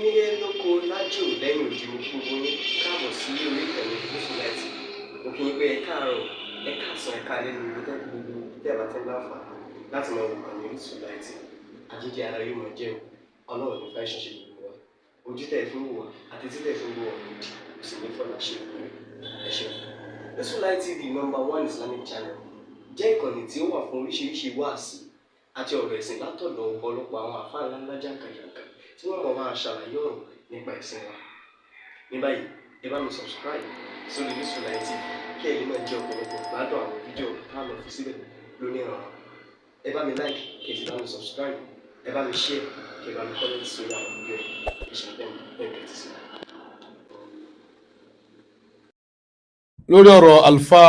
nílé lóko lájò lẹ́yìn òdì mo kí gbogbo yín káàbọ̀ sí orí ìkànnì Musolight. Mo kí yín pé ẹ káàárọ̀, ẹ káàsán, ẹ káalẹ́ ní ibi tẹ́lẹ̀ gbogbo tẹ́ bá tẹ́ láǹfààní láti máa wò ìkànnì Musolight. Àjíjẹ ara yóò máa jẹun, ọlọ́run ní fẹ́ ṣẹ̀ṣẹ̀ gbogbo wa. Ojú tẹ̀ fún wò wá àti títẹ̀ fún wò wá lòdì, kò sì ní fọ́nà ṣe ìwé ẹ̀ṣẹ̀. Musolight TV #1 Islamic channel jẹ́ ìkànnì tí ó wà fún oríṣiríṣi wáàsí àti ọ̀rọ̀ ẹ̀sìn látọ̀dọ̀ ọ̀pọ̀lọpọ̀ àwọn àfáà ńláńlá jàǹkàjàǹkà tí wọ́n mọ̀ máa ṣàlàyé ọ̀rọ̀ nípa ẹ̀sìn wa. Ní báyìí, ẹ bá mi subscribe sórí Musolight TV kí ẹ lè máa jẹ ọ̀pọ̀lọpọ̀ gbádùn àwọn fídíò táwọn fi síbẹ̀ lónìí ọ̀rọ̀. Ẹ bá mi like kí ẹ sì bá mi subscribe, ẹ bá mi share kí ẹ bá mi comment sórí àwọn fídíò yìí kí ṣe bẹ́ẹ̀ ti sí. lórí ọ̀rọ̀ Alfa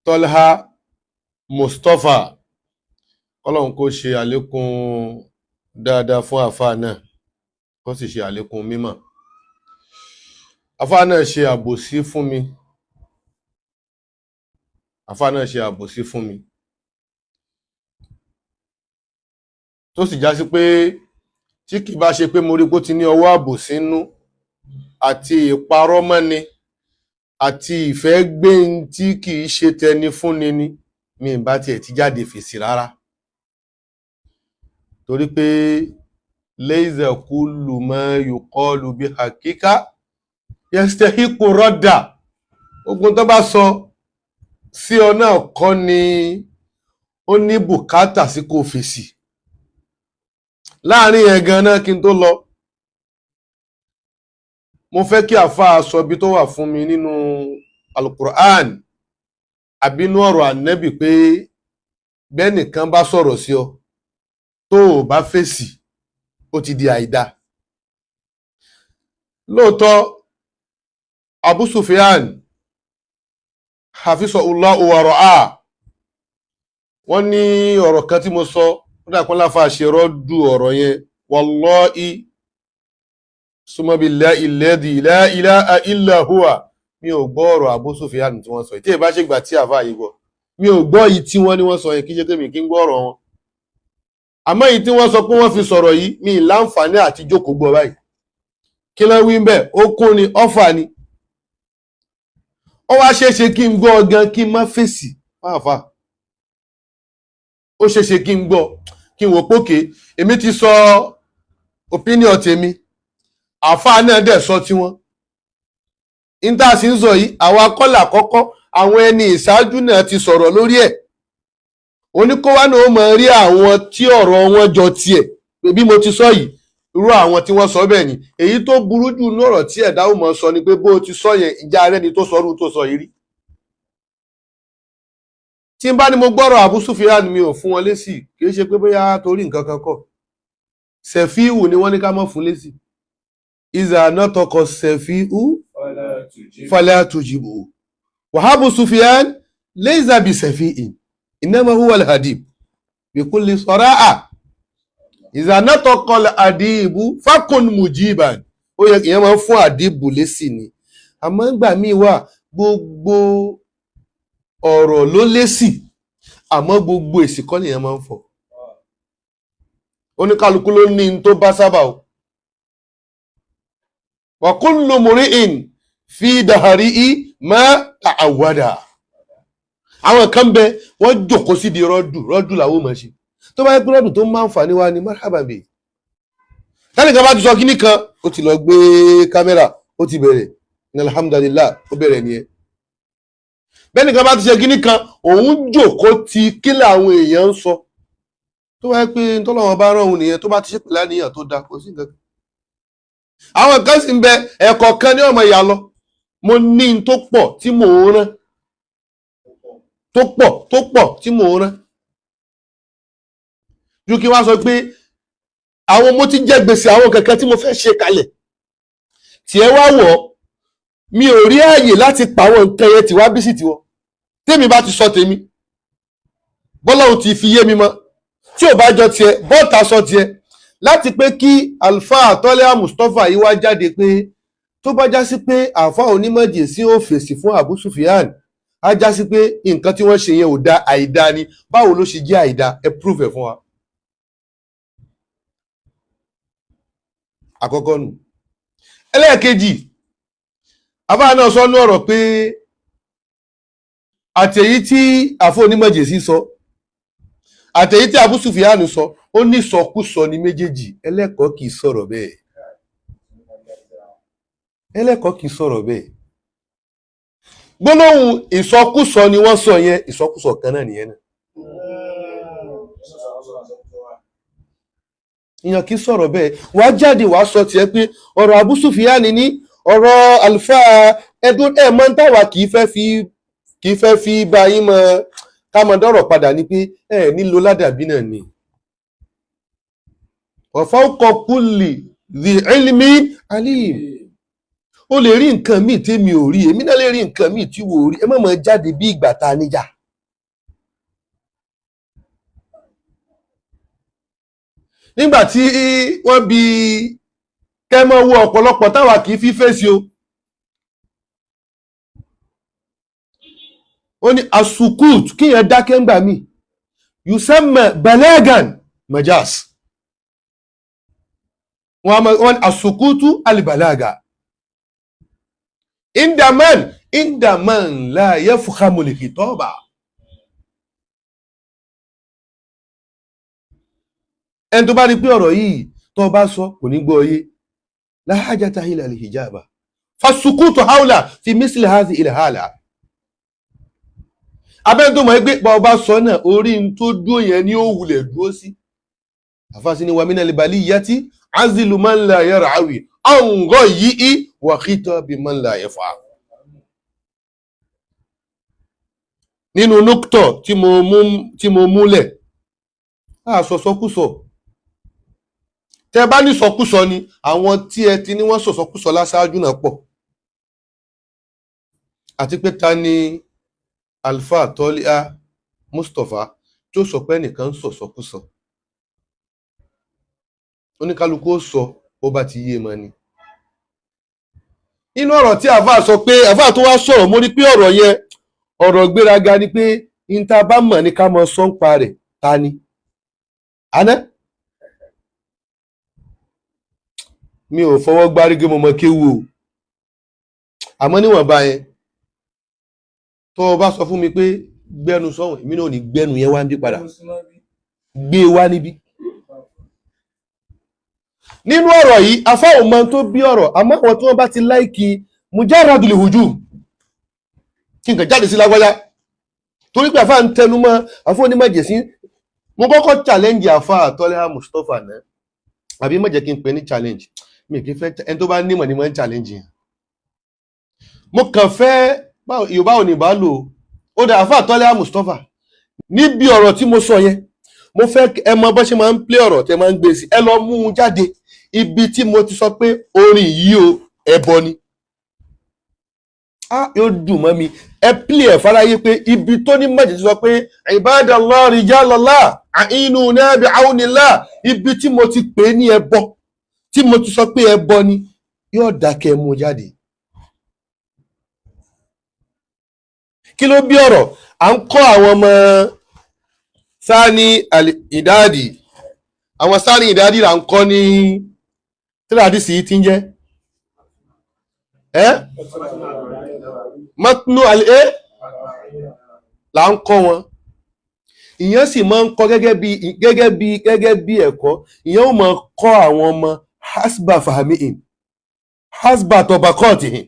TOLIAH MUSTOPHA Ọlọ́run kó ṣe àlékún dáadáa fún àfáà náà kó sì ṣe àlékún mímọ̀. Àfáà náà ṣe àbòsí fún mi, àfáà náà ṣe àbòsí fún mi tó sì já sí pé tí kì bá ṣe pé mo rí pé ó ti ní ọwọ́ àbòsí nú àti ìparọ́ mọ́ni àti ìfẹ́ gbé tí kì í ṣe tẹni fúnni ni mi ì bá tiẹ̀ ti jáde fèsì rárá, torí pé laysa kullu ma yuqalu bi hakika yastahiqu radda. Ogun tó bá sọ sí ọ náà kọ́ ni ó ní bùkátà sí kò fèsì. Láàrin yẹn gan-an kí n tó lọ, mo fẹ́ kí àfáà sọ ibi tó wà fún mi nínú Al-Qur'an àbínú ọ̀rọ̀ Ànábì pé bẹ́nìkan bá sọ̀rọ̀ sí ọ tó o bá fèsì ó ti di àìdá. Lóòótọ́ Abu Sufyan hafizahullahu wa ra'ah wọ́n ní ọ̀rọ̀ kan tí mo sọ ó dàpọ̀ láfa ṣe rọ́dù ọ̀rọ̀ yẹn. Wallahi summa billahi alladhi la ilaha illa huwa, mi ò gbọ́ ọ̀rọ̀ Abu Sufyan tí wọ́n sọ yìí tí ẹ bá ṣe gbà tí àfáà yìí gbọ́, mi ò gbọ́ yìí tí wọ́n ní wọ́n sọ yẹn, kí ṣe pé mi kí ń gbọ́ ọ̀rọ̀ wọn. Àmọ́ èyí tí wọ́n sọ pé wọ́n fi sọ̀rọ̀ yìí mi láǹfààní àti jókòó gbọ́ báyìí. Kí ló wí ń bẹ̀? Ó kún ni, ọ̀fà ni. Ó wá ṣeéṣe kí n gbọ́ gan kí n má fèsì fáfá. Ó ṣeéṣe kí n gbọ́ kí n wò pókè èmi ti sọ opinion tèmi, àfáà náà dẹ̀ sọ tiwọn. Níta sì ń sọ yìí àwa kọ́là kọ́kọ́, àwọn ẹni ìṣáájú náà ti sọ̀rọ̀ lórí ẹ̀. Oníkówá náà ó mọ̀ rí àwọn tí ọ̀rọ̀ wọn jọ tiẹ̀ pé bí mo ti sọ yìí irú àwọn tí wọ́n sọ bẹ́ẹ̀ ni. Èyí tó burú jù ní ọ̀rọ̀ tí ẹ̀dá ó mọ̀ sọ ni pé bó ti sọ yẹn ìjà rẹ̀ ni tó sọ irú tó sọ yìí rí. Tí n bá ní mo gbọ́rọ̀ Abu Sufyan mi ò fún wọn lésì, kì í ṣe pé bóyá torí nǹkan kan kọ́. Sẹ̀fíhù ni wọ́n ní ká mọ̀ fún lésì. Iza nataka sẹ̀fíhù fala tujibu. Wa Abu Sufyan laysa bi sẹ̀fíhìn. إنما هو الأديب بكل صراحة. إذا نطق الأديب فكن مجيبا. Ó yẹ kí èèyàn máa fún àdìbò lésì ni. Àmọ́ ìgbà míì wà gbogbo ọ̀rọ̀ ló lésì, àmọ́ gbogbo èsì kọ́ nìyẹn máa ń fọ̀. Oníkálukú ló ní n tó bá sábà o. Wa kullu muri'in fi dahrihi ma ta'awwada. Àwọn kan bẹ wọ́n jókòó sí di rọ́dù làwọn mọ̀ ṣe. Tó bá yẹ pé rọ́dù tó máa ń fà ní wa ni marhaban bi. Tẹ́nìkan bá ti sọ kíní kan ó ti lọ gbé kámẹ́rà ó ti bẹ̀rẹ̀ ní alhamdulillah ó bẹ̀rẹ̀ nìyẹn. Bẹ́nìkan bá ti ṣe kíní kan òun jókòó ti kílẹ̀ àwọn èèyàn ń sọ. Tó bá yẹ pé tọ́lọ́wọ́n bá rán òun nìyẹn tó bá ti ṣe pẹ̀lú àníyàn tó dáa kò sí nǹkan kan. Àwọn kan sì ń bẹ ẹ̀kọ́ kan ní ọmọ ìyá lọ. Mo ní n tó pọ̀ tí mò ń rán tó pọ̀ tí mò ń rán. Ju kí wá sọ pé àwọn mo ti jẹ gbèsè àwọn kẹ̀kẹ́ tí mo fẹ́ ṣe kalẹ̀ tí ẹ wá wọ̀ mi ò rí ààyè láti pa àwọn nǹkan yẹn tí wá bí sí tiwọn. Tèmi bá ti sọ tèmi bọ́lọ́hun ti fi yé mi mọ́, tí ò bá jọ tiẹ̀ bọ́ọ̀tà sọ tiẹ̀, láti pé kí Alfa TOLIAH MUSTOPHA yìí wá jáde pé tó bá já sí pé àfá Onimajesin ó fèsì fún Abu Sufyan, á já sí pé nǹkan tí wọ́n ṣe yẹn ò dá, àìdá ni. Báwo ló ṣe jẹ́ àìdá? Ẹ prove ẹ̀ fún wa. àkọ́kọ́ nù. Ẹlẹ́ẹ̀kejì àfáà náà sọ ní ọ̀rọ̀ pé àtẹ̀yí tí àfọ Onímọ̀jèsí sọ àtẹ̀yí tí Abu Sufyan sọ ó ní sọkúsọ ní méjèèjì. Ẹlẹ́kọ̀ọ́ kì í sọ̀rọ̀ bẹ́ẹ̀. Ẹlẹ́kọ̀ọ́ kì í sọ̀rọ̀ bẹ́ẹ̀. Gbólóhùn ìsọkúsọ ni wọ́n sọ yẹn, ìsọkúsọ kan náà nìyẹn náà. Ìyàn kì í sọ̀rọ̀ bẹ́ẹ̀. Wàá jáde wàá sọ tiẹ̀ pé ọ̀rọ̀ Abu Sufyan ní ọ̀rọ̀ Alfa ẹdún mọ́ táwa kì í fẹ́ fi bá yín mọ ká mọ dọ́rọ̀ padà ní pé nílò ládàbí náà ni. Wa fawqa kulli dhi ilmin alim. Ó lè rí nǹkan míì tèmi ò rí, èmi náà lè rí nǹkan míì tí wò ó rí. Ẹ má mọ̀ jáde bí ìgbà ta níjà. Nígbà tí wọ́n bi kẹ́mọ́ wo ọ̀pọ̀lọpọ̀ táwa kì í fi fèsì o. Ó ní asukut kíyàn dákẹ́ ńgbà míì yusamma balagan majas. Wọ́n asukutu alibalaga. Indaman la yafhamu al-khitaba. Ẹni tó bá rí pé ọ̀rọ̀ yìí tó bá sọ kò ní gbọ́ yé. La hajata ila al-hijaba. Fasukutu hawla fi misli hadhihi al-hala. Abẹ́ni tó mọ̀ ẹgbẹ́ pa ọba sọ náà orí ń tó dúó yẹn ní ó wulẹ̀ dúó sí. Àfáàsí ni wa minal baliyyati azilu man la yar'awi an ghayyi wa khitabi man la yafa. Nínú núktọ̀ tí mo múlẹ̀ sọ̀sọ́kúsọ. Tẹ́ bá ní sọkúsọ ni àwọn tí ẹ ti ní wọ́n sọ̀sọ́kúsọ láṣáájú náà pọ̀. Àti pé ta ni Alfa TOLIAH MUSTOPHA tí ó sọ pé nìkan sọ̀sọ́kúsọ. Oníkálukú ó sọ ó bá ti yé mọ́ ni. Nínú ọ̀rọ̀ tí àfáà sọ pé àfáà tó wá sọ̀rọ̀ mo rí pé ọ̀rọ̀ yẹn ọ̀rọ̀ gbéraga ni pé níta bá mọ̀ ní ká mọ sọ́ńpa rẹ̀ ta ni. Àná mi ò fọwọ́ gbárí gé mo mọ kéwu o. Àmọ́ níwọ̀nba yẹn tó o bá sọ fún mi pé gbẹ́nu sọ́hùn èmi náà ò ní gbẹ́nu yẹn wá níbí padà gbé wá níbí. Nínú ọ̀rọ̀ yìí afá ò mọ tó bí ọ̀rọ̀ àmọ́ àwọn tí wọ́n bá ti láìkì mujarradul hujum kí nǹkan jáde sí lágbájá torí pé àfá ń tẹnu mọ́ àfá Onímọ̀jèsín. Mo kọ́kọ́ challenge àfá TOLIAH MUSTOPHA náà àbí má jẹ́ kí n pè ní challenge mi kì í fẹ́ ẹni tó bá nímọ̀ ní mọ́ ń challenge yẹn. Mo kàn fẹ́ Yorùbá ò ní bá lò ó dá àfá TOLIAH MUSTOPHA níbi ọ̀rọ̀ tí mo sọ yẹn mo fẹ́ ẹ mọ bó ṣe máa ń play ọ̀rọ̀ tẹ máa ń gbé sí ẹ lọ mú un jáde ibi tí mo ti sọ pé orin yìí o ẹbọ ni. Yóò dùn mọ́ mi ẹ play ẹ̀ fáráyé pé ibi tó ní Mọ̀jèsí sọ pé ibadallah rijalallah a'inuna bi'awnillah ibi tí mo ti pè ní ẹbọ tí mo ti sọ pé ẹbọ ni yóò dákẹ́ mú jáde. Kí ló bí ọ̀rọ̀ à ń kọ́ àwọn ọmọ sáni ìdáàdì àwọn sáni ìdáàdì là ń kọ́ ní tíradìsì yìí ti ń jẹ́ mọ́túnú àlẹ́ là ń kọ́ wọn. Ìyẹn sì máa ń kọ́ gẹ́gẹ́ bí ẹ̀kọ́ ìyẹn ó máa kọ́ àwọn ọmọ hasba fahmihim hasba tabaqatihim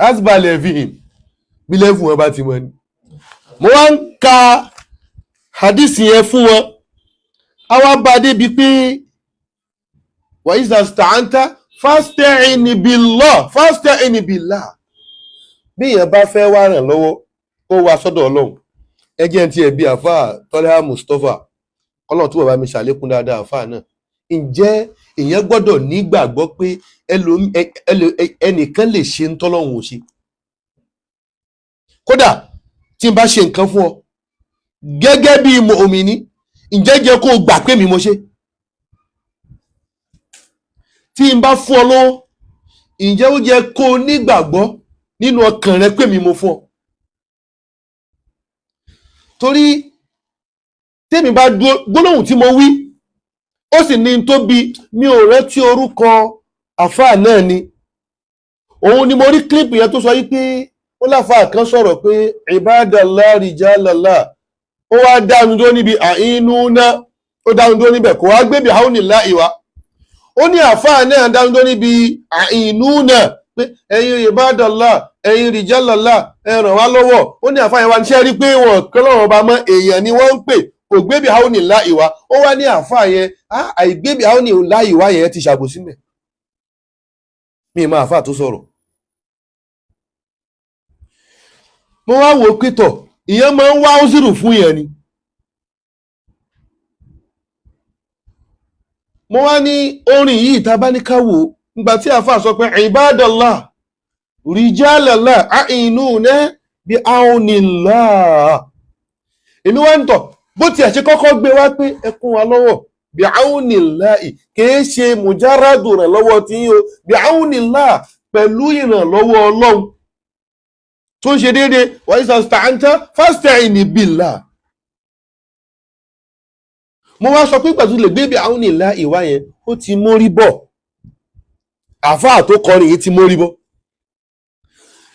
hasba levihim bí lẹ́fù wọn bá ti mọ́ ni. Mo wá ń ka hadith yẹn fún wọn a wá bá débi pé wa iza sta'anta fasta'in billah bí èèyàn bá fẹ́ wá ràn lọ́wọ́ kó wá sọ́dọ̀ Ọlọ́run. Ẹ jẹ́ ti ẹ̀bí àfáà TOLIAH MUSTOPHA Ọlọ́run tó bàbá mi ṣàlékún dáadáa àfáà náà. Ǹjẹ́ èèyàn gbọ́dọ̀ nígbàgbọ́ pé ẹnìkan lè ṣe ń tọ́lọ́run ò ṣe. Kódà tí n bá ṣe nǹkan fún ọ gẹ́gẹ́ bí mùmínì ǹjẹ́ jẹ́ kó gbà pé mi mo ṣe. Tí n bá fún ọ lọ́wọ́ ǹjẹ́ ó jẹ́ kó nígbàgbọ́ nínú ọkàn rẹ pé mi mo fún ọ. Torí tèmi bá dúró gbólóhùn tí mo wí ó sì ní tó bí mi ò rántí orúkọ àfáà náà ni òun ni mo rí kílípù yẹn tó sọ yí pé ó láfáà kan sọ̀rọ̀ pé ibadallah rijalallah ó wá dánu dó níbi àínú náà ó dánu dó níbẹ̀ kò wá gbé bí haúnilá ìwà ó ní àfáà náà dánu dó níbi àínú náà pé ẹ̀yin ibadallah ẹ̀yin rijalallah ẹ ràn wá lọ́wọ́ ó ní àfáà yẹn wá níṣẹ́ rí pé wọn kọ́ lọ́wọ́ bá mọ́ èèyàn ni wọ́n ń pè kò gbé bí haúnilá ìwà ó wá ní àfáà yẹn àìgbé bí haúnilá ìwà yẹn ti ṣàbòsí mẹ́ mi máa àfáà tó sọ̀rọ̀ mo wá wò pítọ̀ ìyẹn máa ń wá òsìrù fún yẹn ni mo wá ní orin yìí tá bá ní ká wò nígbà tí àfáà sọ pé ibadallah rijalallah a'inuna bi aunillah èmi wá ń tọ̀ bó tiẹ̀ ṣe kọ́kọ́ gbé wá pé ẹ kún wa lọ́wọ́ bi aunillah kìí ṣe mujarradu ìrànlọ́wọ́ tí yín o bi aunillah pẹ̀lú ìrànlọ́wọ́ ọlọ́run tó ń ṣe déédéé wa iza sta'anta fasta'in billah mo wá sọ pé pẹ̀lú lè gbé bí aunillah ìwá yẹn ó ti mórí bọ̀ àfáà tó kọrin yìí ti mórí bọ̀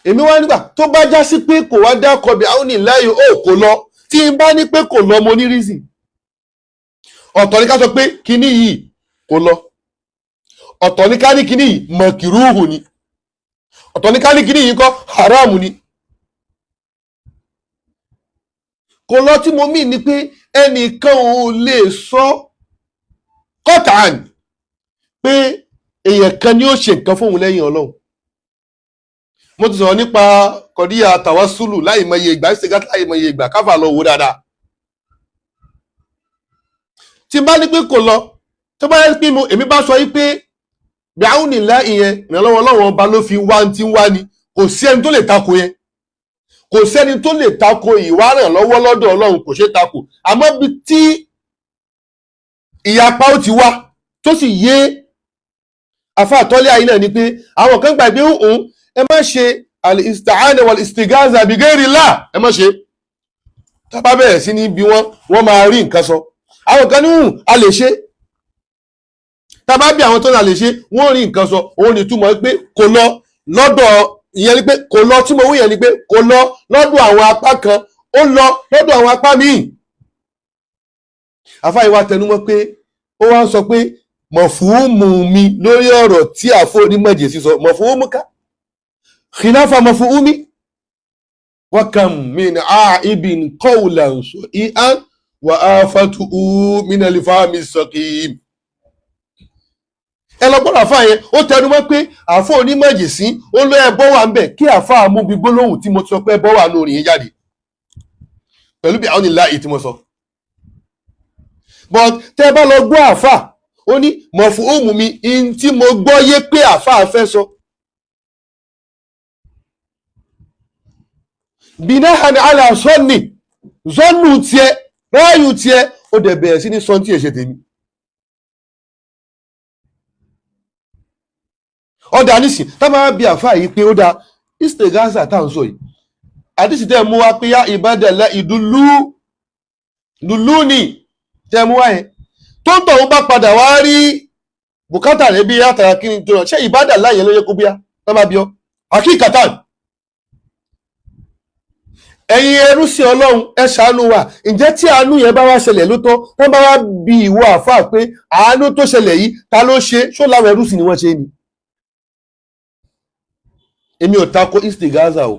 èmi wá nígbà tó bá já sí pé kò wá dákọ̀ bí aunillah yìí ó kò lọ tí n bá ní pé kò lọ mo ní reason ọ̀tọ̀ ní ká sọ pé kíní yìí kò lọ ọ̀tọ̀ ní ká ní kíní yìí mọ̀kìrúhù ni ọ̀tọ̀ ní ká ní kíní yìí kọ́ haram ni kò lọ tí mo mí ni pé ẹnìkan ò lè sọ kọ́tàn pé èèyàn kan ni ó ṣe nǹkan fóun lẹ́yìn ọlọ́run mo ti sọ̀rọ̀ nípa kọ̀díyà tàwásùlù láìmọye ìgbà ìṣègá láìmọye ìgbà káfà lọ wò dáadáa tí n bá ní pé kò lọ tó bá yẹ pé èmi bá sọ yìí pé bi'aunillah ìyẹn ìrànlọ́wọ́ ọlọ́run ọba ló fi wá tí ń wá ni kò sí ẹni tó lè takò yẹn kò sẹ́ni tó lè tako ìwà ìrànlọ́wọ́ lọ́dọ̀ ọlọ́run kò ṣe takò àmọ́ bí tí ìyapa ó ti wá tó sì yé àfáà TOLIAH náà ni pé àwọn kan gbàgbé òun ẹ má ṣe al-ista'ana wal-istighaza bi ghayrillah ẹ má ṣe tá bá bẹ̀rẹ̀ sí ní bí wọ́n máa rí nǹkan sọ àwọn kan ní a lè ṣe tá bá bí àwọn tó náà lè ṣe wọ́n rí nǹkan sọ òun ni túmọ̀ pé kò lọ lọ́dọ̀ ìyẹn ni pé kò lọ tí mo wí yẹn ni pé kò lọ lọ́dọ̀ àwọn apá kan ó lọ lọ́dọ̀ àwọn apá míì àfáà ìwà tẹnumọ́ pé ó wá ń sọ pé mọ̀fúùmù mi lórí ọ̀rọ̀ tí àfọ Onimajesin sọ mọ̀fúùmù ká khilafa mọ̀fúùmí wakam min a'ibin qawlan su'ian wa afatuhu min al-fahmi as-saqim ẹ lọ gbọ́dọ̀ àfáà yẹn ó tẹnumọ́ pé àfọ Onimajesin ó lọ ẹbọ wà ń bẹ kí àfáà mú bí gbólóhùn tí mo ti sọ pé ẹbọ wà lórí yẹn jáde pẹ̀lú bí àwọn ìlà yìí tí mo sọ but tẹ́ bá lọ gbọ́ àfáà ó ní mọ̀fúùmù mi in tí mo gbọ́ yé pé àfáà fẹ́ sọ binahan ala sọ́ọ̀nì zọ́nù tiẹ̀ ráàyù tiẹ̀ ó dẹ̀ bẹ̀rẹ̀ sí ní sọ́ńtì èṣe tèmi ọ̀dà nísìn tá máa bí àfáà yìí pé ó dá istighaza tá à ń sọ yìí àdìsí tẹ́ mú wá pé yá ibadallah ìdúlú ní tẹ́ mú wá yẹn tó ń tọ̀hún bá padà wá rí bùkátà rẹ̀ bí látara kí ni tó rọ̀ ṣé ibadallah yẹn ló yẹ kó bíyá tá máa bí ọ hakikatan ẹ̀yin ẹrú sí ọlọ́run ẹ ṣàánú wa ǹjẹ́ tí àánú yẹn bá wá ṣẹlẹ̀ ló tọ́ wọ́n bá wá bí ìwọ àfáà pé àánú tó ṣẹlẹ̀ yìí ta ló ṣe ṣó láwọn ẹrú sí ni wọ́n ṣe ni èmi ò tako istighaza o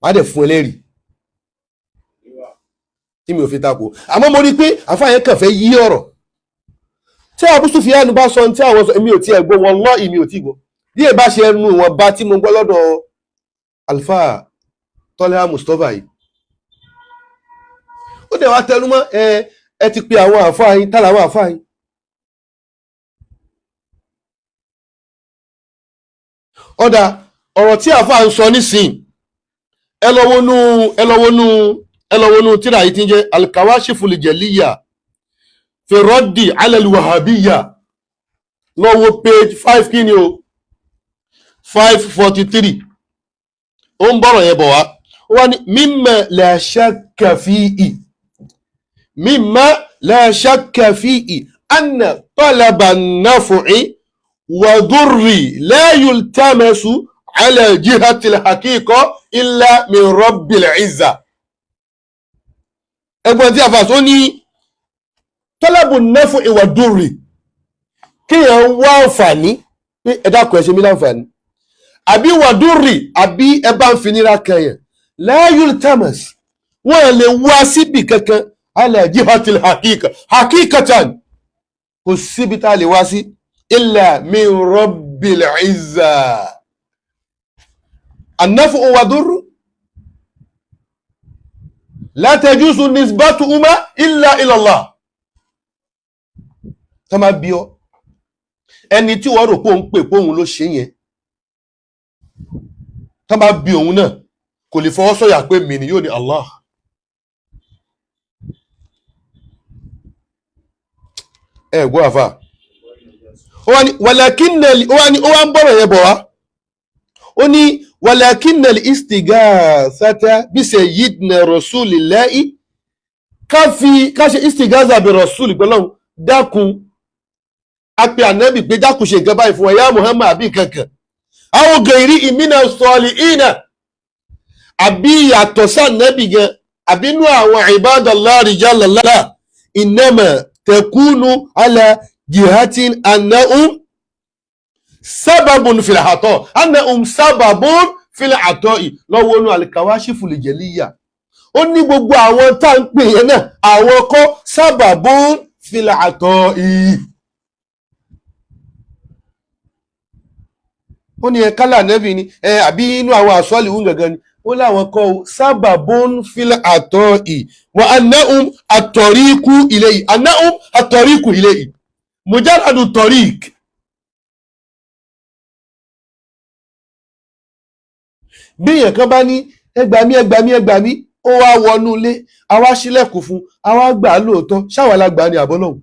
má dẹ̀ fún ẹlẹ́rìí tí mi ò fi tako àmọ́ mo rí i pé àfáà yẹn kàn fẹ́ yí ọ̀rọ̀ tí Abu Sufyan bá sọ tí àwọn sọ èmi ò tiẹ̀ gbọ́ wallahi mi ò tí gbọ́ díẹ̀ bá ṣe ẹnu wọn bá tí mo gbọ́ lọ́dọ̀ Alfa TOLIAH MUSTOPHA yìí ó dẹ̀ wá tẹnumọ́ ẹ ti pe àwọn àfáà yín tá làwọn àfáà yín ọ̀dà ọ̀rọ̀ tí àfáà ń sọ nísìn ẹ lọ wọnú tírà yìí tí ń jẹ́ al-kawashiful jaliyya fi raddi ala al-wahabiyya lọ wo page 5 kí ni o 543 ó ń bọ̀rọ̀ yẹn bọ̀ wá ó wá ní mimma la shakka fihi anna talaba an-naf'i wa durri la yultamasu ala jihati al-haqiqa illa min rabbil izza. Ẹgbọ́n tí a fà sọ ní talabu an-naf'i wa durri, kíyàn wá àǹfààní pé ẹ dákun ẹ ṣe mí láǹfààní, àbí wa durri àbí ẹ bá ń fi nira kẹyàn, la yultamas, wọ́n lè wá síbi kankan ala jihati al-haqiqa, haqiqatan kò síbi tá a lè wá sí illa min rabbil izza. An-naf'u wa durru la tajuzu nisbatuhuma illa ila Allah. Tá máa bí ọ ẹni tí wọ́n rò pé òun pè pé òun ló ṣe yẹn, tá máa bí òun náà kò lè fọwọ́ sọ̀yà pé mi ni, yóò ní Allah. Ẹ gbọ́ àfà, ó wá ní wàlákínẹ̀lì, ó wá ń bọ̀rọ̀ yẹn bọ̀ wá, ó ní wàlákínẹ̀lì istighathata bí sayyidina rasulillahi, ká ṣe istighatha bí rasuli gbọ́lọ́hun, dákun apẹ ànábì pé dákun ṣe nǹkan báyìí fún ẹ̀yà Muhammad àbí kankan, àwọn gẹ̀rí ìmínà sọ̀lì ìnà, àbí yàtọ̀ sànábì gan, àbí inú àwọn ibadallah rijalallah, innama takunu ala jihatin annahum sababun fil ata, annahum sababun fil ata, lọ́wọ́ inú al-kawashiful jaliyya. Ó ní gbogbo àwọn tá ń pè yẹn náà àwọn kọ́ sababun fil ata. Ó ní ẹ̀kálà nẹ́bì ni àbí inú àwọn àsọ́lì wù gangan ni, ó láwọn kọ́ sábàbón fil àtọ́ì wa annahum àtọ̀ríkù ilayhi, annahum àtọ̀ríkù ilayhi, mujarradu tọ̀rík. Bí èèyàn kan bá ní ẹgbàmí ẹgbàmí ẹgbàmí, ó wá wọnú ilé, àwa ṣílẹ̀kùn fún, àwa gbà á lóòótọ́, ṣáwa la gbà á ní àbọ́lọ́hùn.